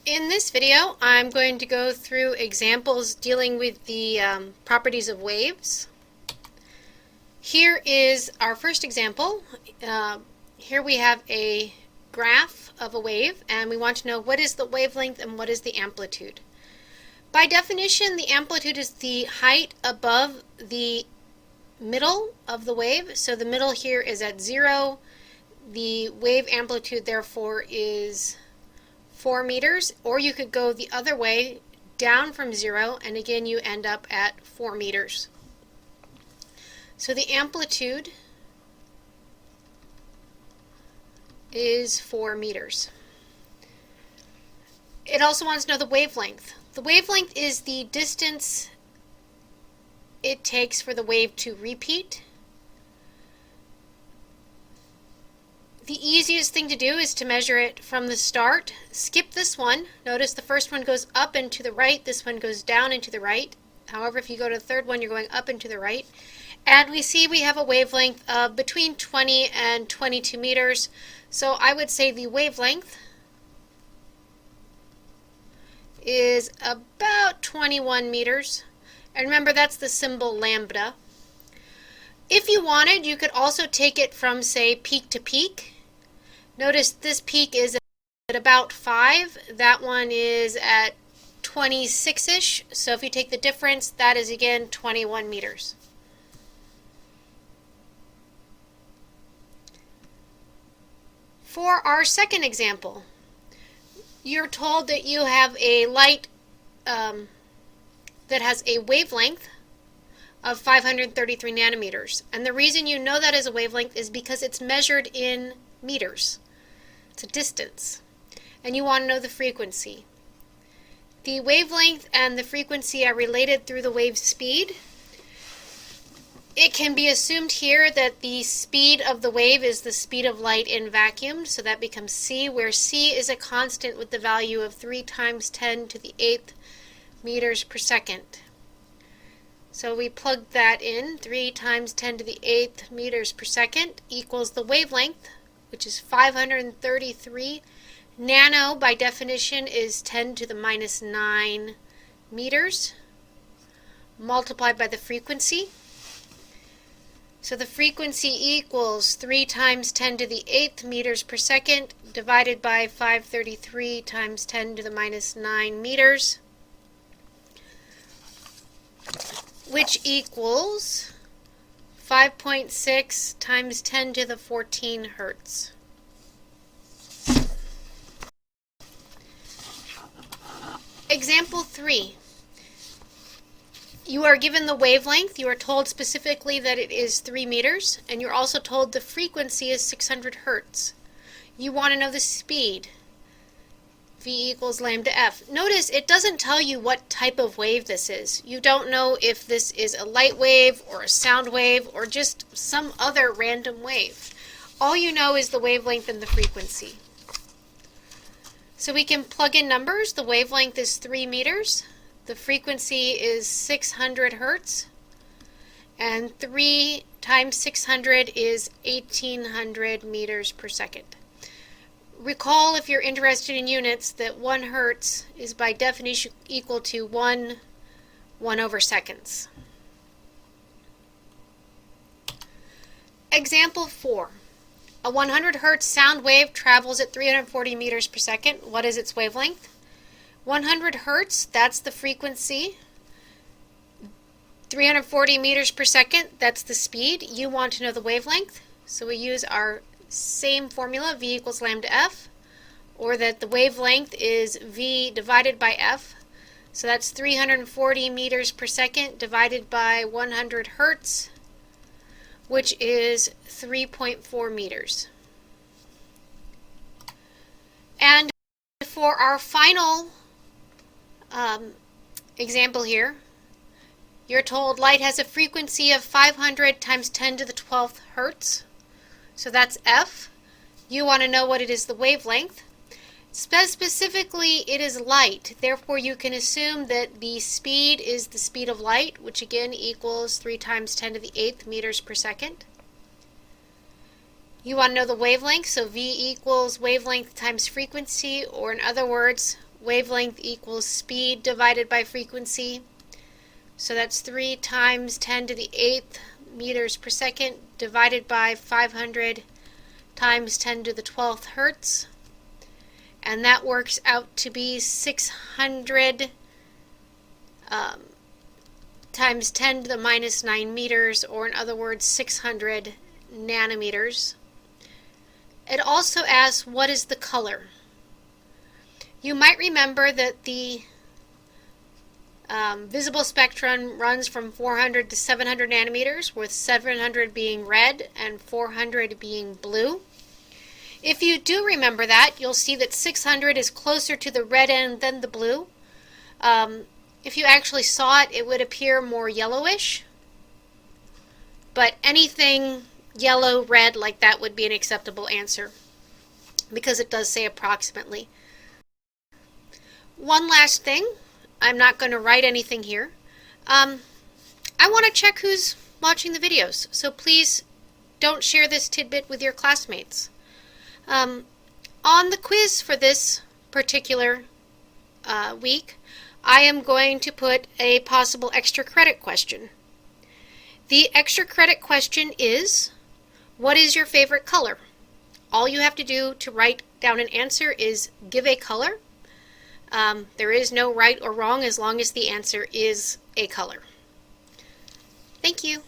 In this video, I'm going to go through examples dealing with the properties of waves. Here is our first example. Here we have a graph of a wave, and we want to know what is the wavelength and what is the amplitude. By definition, the amplitude is the height above the middle of the wave. So the middle here is at 0. The wave amplitude, therefore, is 4 meters, or you could go the other way down from 0, and again you end up at 4 meters. So the amplitude is 4 meters. It also wants to know the wavelength. The wavelength is the distance it takes for the wave to repeat. The easiest thing to do is to measure it from the start. Skip this one. Notice the first one goes up and to the right. This one goes down and to the right. However, if you go to the third one, you're going up and to the right. And we see we have a wavelength of between 20 and 22 meters. So I would say the wavelength is about 21 meters. And remember, that's the symbol lambda. If you wanted, you could also take it from, say, peak to peak. Notice this peak is at about 5. That one is at 26-ish. So if you take the difference, that is again 21 meters. For our second example, you're told that you have a light that has a wavelength of 533 nanometers. And the reason you know that is a wavelength is because it's measured in meters. It's a distance. And you want to know the frequency. The wavelength and the frequency are related through the wave speed. It can be assumed here that the speed of the wave is the speed of light in vacuum, so that becomes c, where c is a constant with the value of 3 times 10 to the 8th meters per second. So we plug that in, 3 times 10 to the 8th meters per second equals the wavelength, which is 533. Nano, by definition, is 10 to the minus 9 meters, multiplied by the frequency. So the frequency equals 3 times 10 to the 8th meters per second, divided by 533 times 10 to the minus 9 meters, which equals 5.6 times 10 to the 14 hertz. Example 3. You are given the wavelength. You are told specifically that it is 3 meters, and you're also told the frequency is 600 hertz. You want to know the speed. V equals lambda f. Notice it doesn't tell you what type of wave this is. You don't know if this is a light wave or a sound wave or just some other random wave. All you know is the wavelength and the frequency. So we can plug in numbers. The wavelength is 3 meters. The frequency is 600 hertz. And 3 times 600 is 1800 meters per second. Recall, if you're interested in units, that 1 hertz is by definition equal to 1 over seconds. Example 4. A 100 hertz sound wave travels at 340 meters per second. What is its wavelength? 100 hertz, that's the frequency. 340 meters per second, that's the speed. You want to know the wavelength, so we use our same formula, V equals lambda f, or that the wavelength is V divided by f. So that's 340 meters per second divided by 100 hertz, which is 3.4 meters. And for our final example here, you're told light has a frequency of 500 times 10 to the 12th hertz. So that's f. You want to know what it is, the wavelength. Specifically, it is light. Therefore, you can assume that the speed is the speed of light, which again equals 3 times 10 to the 8th meters per second. You want to know the wavelength, so V equals wavelength times frequency, or in other words, wavelength equals speed divided by frequency. So that's 3 times 10 to the 8th meters per second divided by 500 times 10 to the 12th hertz. And that works out to be 600 times 10 to the minus 9 meters, or in other words, 600 nanometers. It also asks, what is the color? You might remember that the visible spectrum runs from 400 to 700 nanometers, with 700 being red and 400 being blue. If you do remember that, you'll see that 600 is closer to the red end than the blue. If you actually saw it, it would appear more yellowish. But anything yellow, red, like that would be an acceptable answer, because it does say approximately. One last thing. I'm not going to write anything here. I want to check who's watching the videos, so please don't share this tidbit with your classmates. On the quiz for this particular week, I am going to put a possible extra credit question. The extra credit question is, what is your favorite color? All you have to do to write down an answer is give a color. There is no right or wrong as long as the answer is a color. Thank you.